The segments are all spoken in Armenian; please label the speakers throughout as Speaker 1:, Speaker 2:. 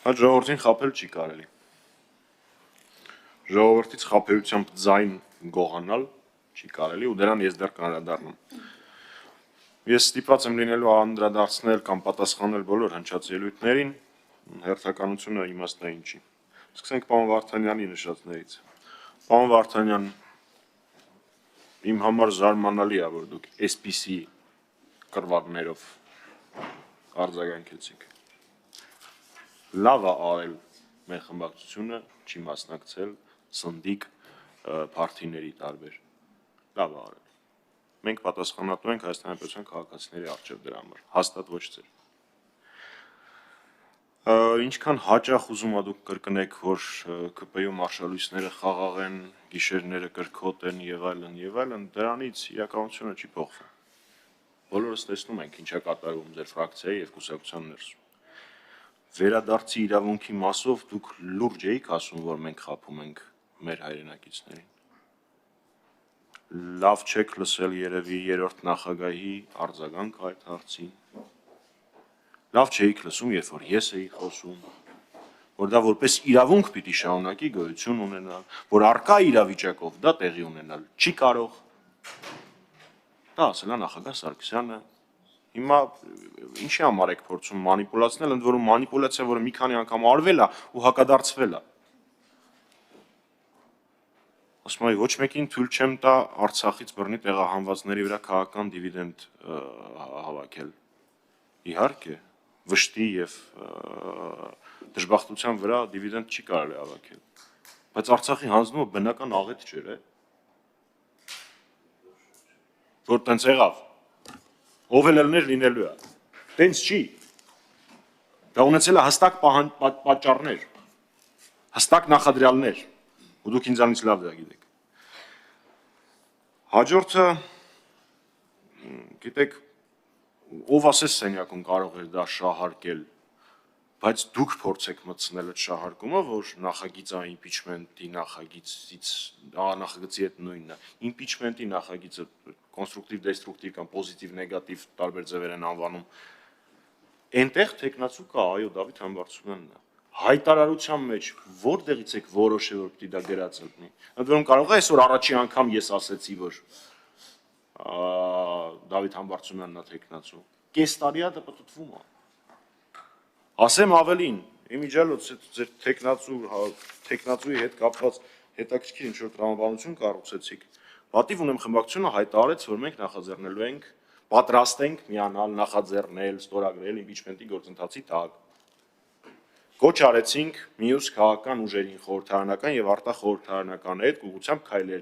Speaker 1: Այդ ժողովրդին խաբել չի կարելի։ Ժողովրդից խաբեությամբ ձայն գողանալ չի կարելի ու դրան ես դեռ կանդրադառնամ։ Ես ստիպված եմ լինելու անդրադարձնել կամ պատասխանել բոլոր հնչած ելույթներին, հերթականությունը իմաստային չի։ Սկսենք պարոն Վարդանյանի նշածներից։ Պարոն Վարդանյան, իմ համար զարմանալի է, որ դուք այսպիսի կռվակներով արձագանքեցիք։ Լավ է արել մեր խմբակցությունը չի մասնակցել սնդիկ փարթիների տարբեր։ Լավ է արել։ Մենք պատասխանատու ենք Հայաստանի Հանրապետության քաղաքացիների առջև դրա համար, հաստատ ոչ ձեր։ Ինչքան հաճախ ուզում եք դուք կրկնեք, որ ԿՊ-ում արշալույսները խաղաղ են, գիշերները կրքոտ են եւ այլն, դրանից իրականությունը չի փոխվում։ Բոլորս տեսնում ենք ինչ է կատարվում ձեր ֆրակցիայի եւ կուսակցության ներսում։ Վերադարձի իրավունքի մասով դուք լուրջ եք ասում, որ մենք խափում ենք մեր հայրենակիցներին։ Լավ չեք լսել երևի երրորդ նախագահի արձագանքը այդ հարցին։ Լավ չէիք լսում, երբ որ ես էի խոսում, որ դա որպես իրավունք պիտի շարունակի գոյություն ունենալ, որ առկա իրավիճակով դա տեղի ունենալ չի կարող։ Դա ասել է նախագահ Սարգսյանը։ Հիմա ինչի համար եք փորձում մանիպուլացնել, ընդ որում մանիպուլյացիա, որը մի քանի անգամ արվել է ու հակադարձվել է։ Ասում եմ, ոչ մեկին թույլ չեմ տա Արցախից բռնի տեղահանվածների վրա քաղաքական դիվիդենդ հավաքել։ Իհարկե, վշտի եւ դժբախտության վրա դիվիդենդ չի կարելի հավաքել։ Բայց Արցախի հանձնումը բնական աղետ չէր, է։ Որ տենց եղավ։ Ով էլ ելներ լինելու է։ Տենց չի։ Դա ունեցել է հստակ պատճառներ, հստակ նախադրյալներ, ու դուք ինձանից լավ դա գիտեք։ Հաջորդը, գիտեք, ով ասես սենյակում կարող էր դա շահարկել, բայց դուք փորձեք մտցնել այդ շահարկումը, որ նախագիծը իմպիչմենտի նախագծի հետ նույնն է։ Իմպիչմենտի նախագիծը կոնստրուկտիվ, դեստրուկտիվ կամ պոզիտիվ, նեգատիվ տարբեր ձևեր են անվանում։ Այնտեղ տեխնացու կա, այո, Դավիթ Համբարձումյանն է։ Հայտարարության մեջ որտեղից եք որոշել, որ պիտի դա գրած լինի։ Ընդ որում կարող է այսօր առաջի անգամ ես ասեցի, որ Դավիթ Համբարձումյանն է տեխնացու։ Կես տարի է դա պատտվում է։ Ասեմ ավելին, իմիջիալոց ձեր տեխնացուի հետ կապված հետաքրքիր ինչ-որ տրամաբանություն կառուցեցիք։ Պատիվ ունեմ խմբակցությունը հայտարարեց, որ մենք նախաձեռնելու ենք, պատրաստ ենք միանալ, նախաձեռնել, ստորագրել իմպիչմենտի գործընթացի տակ։ Կոչ արեցինք մյուս քաղաքական ուժերին խորհրդարանական եւ արտախորհրդարանական հետ ուղղությամբ քայլեր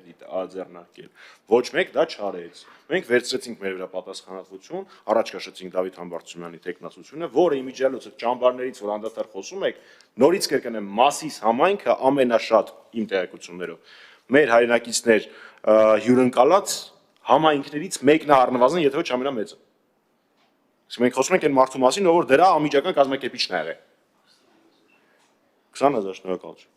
Speaker 1: ձեռնարկել։ Ոչ մեկ դա չարեց։ Մենք վերցրեցինք մեր վրա պատասխանատվություն, առաջ քաշեցինք Դավիթ Համբարձումյանի տեխնացությունը, որը իմիջիալոց ճամբարներից, որ անդադար խոսում եք, նորից կրկնեմ, Մասիս համայնքը ամենաշատ իմ տեղեկություններով մեր հայրենակիցներ հյուրընկալած համայնքներից մեկն է առնվազն, եթե ոչ ամենամեծը։ Իսկ մենք խոսում ենք այն մարդու մասին, ով որ դրա անմիջական կազմակերպիչն է եղել։ 20,000 շնորհակալ եմ։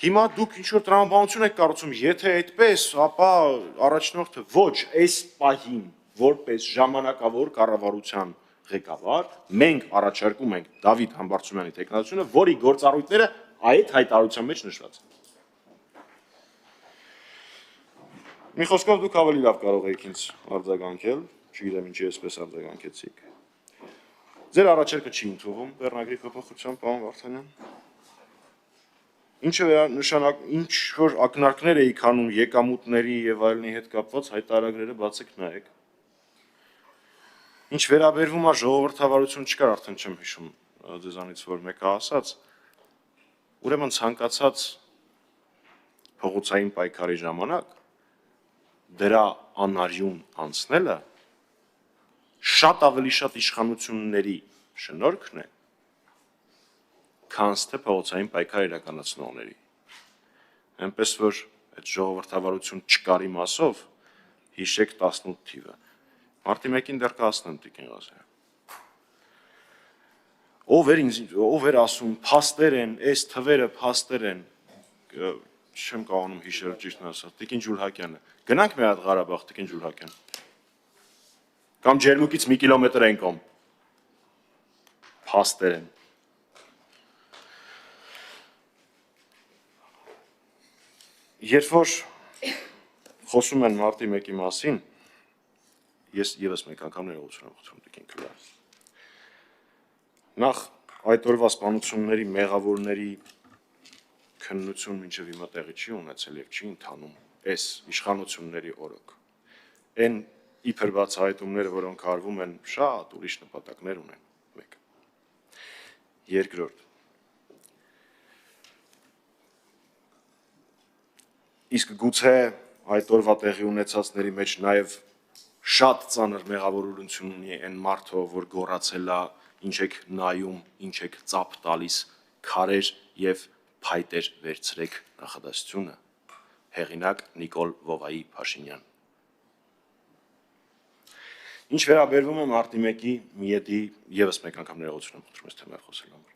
Speaker 1: Հիմա դուք ինչ-որ տրամաբանություն եք կառուցում, եթե այդպես, ապա առաջնորդը ոչ այս պահին որպես ժամանակավոր կառավարության ղեկավար, մենք առաջարկում ենք Դավիթ Համբարձումյանի տեխնացությունը, որի գործառույթները այդ հայտարարության մեջ նշված են։ Մի խոսքով դուք ավելի լավ կարող եք ինձ արձագանքել, չգիտեմ ինչի էսպես արձագանքեցիք։ Ձեր առաջարկը չի ընդունվում Բեռնագրի փոփոխությամբ, պարոն Վարդանյան։ Ինչ որ ակնարկներ էիք անում եկամուտների եւ այլնի հետ կապված հայտարարագրերը բացեք նայեք։ Ինչ վերաբերվում է ժողովրդավարություն չկար, արդեն չեմ հիշում ձեզանից որ մեկը ասաց, ուրեմն ցանկացած փողոցային պայքարի ժամանակ դրա անարյուն անցնելը շատ ավելի շատ իշխանությունների շնորհքն է, քան թե փողոցային պայքար իրականացնողների։ Այնպես որ այդ ժողովրդավարություն չկարի մասով հիշեք 18 թիվը։ Մարտի 1-ին դեռ կհասնեմ Տիկին Ղազարյան։ Ով էր ասում, փաստեր են, այս թվերը փաստեր են, չեմ կարողանում հիշել ճիշտն ասած, Տիկին Ջուլհակյանը։ Գնանք մի հատ Ղարաբաղ, Տիկին Ջուլհակյան։ Կամ Ջերմուկից մի կիլոմետր են կողմ։ փաստեր են։ Երբ որ խոսում են մարտի 1-ի մասին, ես եւս մեկ անգամ ներողություն եմ խնդրում Տիկին Քրոյանի։ Նախ այդ օրվա սպանությունների մեղավորների քննություն մինչև հիմա տեղի չի ունեցել եւ չի ընթանում այս իշխանությունների օրոք։ Այն իբր բացահայտումները, որոնք արվում են, շատ ուրիշ նպատակներ ունեն, մեկ։ Երկրորդ, իսկ գուցե այդ օրվա տեղի ունեցածների մեջ նաև շատ ծանր մեղավորություն ունի այն մարդը, որ գոռացել է, ինչ եք նայում, ինչ եք ծափ տալիս, քարեր եւ փայտեր վերցրեք նախադասությունը, հեղինակ Նիկոլ Վովայի Փաշինյան։ Ինչ վերաբերվում է մարտի 1-ի միեդի եւս մեկ անգամ ներողություն եմ խնդրում այս թեմայով խոսելու համար,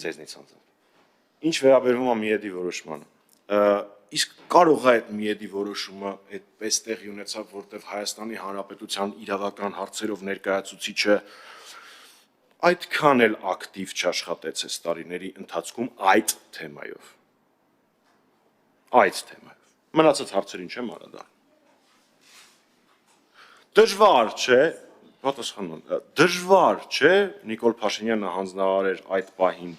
Speaker 1: ձեզնից անձամբ։ Ինչ վերաբերվում է միեդի որոշմանը, իսկ կարող է այդ միեդի որոշումը այդպես տեղի ունեցավ, որտեղ Հայաստանի Հանրապետության իրավական հարցերով ներկայացուցիչը այդքան էլ ակտիվ չաշխատեց այս տարիների ընթացքում այդ թեմայով։ Այդ թեմայով։ Մնացած հարցերին չեմ անդրադառնում։ Դժվար չէ, պատասխանում եմ, դժվար չէ Նիկոլ Փաշինյանը հանձնարարեր այդ պահին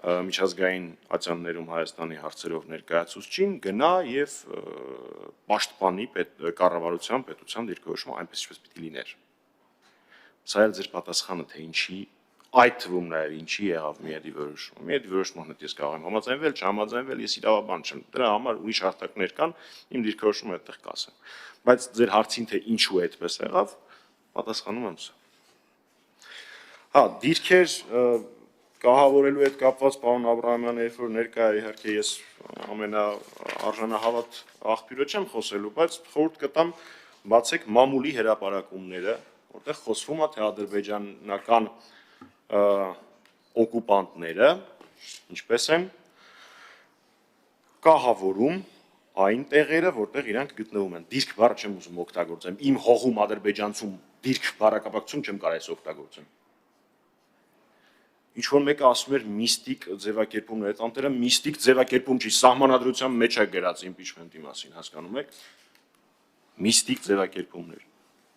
Speaker 1: միջազգային ատյաններում Հայաստանի հարցերով ներկայացուցչին գնա եւ պաշտպանի կառավարության պետության դիրքորոշումը այնպես ինչպես պիտի լիներ։ Սա էլ ձեր պատասխանը թե ինչի, այդ թվում նաեւ ինչի եղավ միեդի որոշումը։ Միեդի որոշման հետ ես կարող եմ համաձայնվել, չհամաձայնվել, ես իրավաբան չեմ։ Դրա համար ուրիշ հարթակներ կան, իմ դիրքորոշումը այդտեղ կասեմ։ Բայց ձեր հարցին թե ինչու է այդպես եղավ, պատասխանում եմ սա։ Հա, դիրքեր կահավորելու հետ կապված պարոն Աբրահամյանը, երբ որ ներկա է, իհարկե ես ամենաարժանահավատ աղբյուրը չեմ խոսելու, բայց խորհուրդ կտամ բացեք մամուլի հրապարակումները, որտեղ խոսվում է թե ադրբեջանական օկուպանտները, ինչպես են կահավորում այն տեղերը, որտեղ իրանք գտնվում են։ Դիրք բառը չեմ ուզում օգտագործեմ, իմ հողում ադրբեջանցում դիրք բառակապակցություն չեմ կարես օգտագործեմ։ Ինչ որ մեկը ասում էր միստիկ ձևակերպումներ, այդ անտերը միստիկ ձևակերպում չի, սահմանադրության մեջ է գրած իմպիչմենտի մասին, հասկանում եք։ Միստիկ ձևակերպումներ։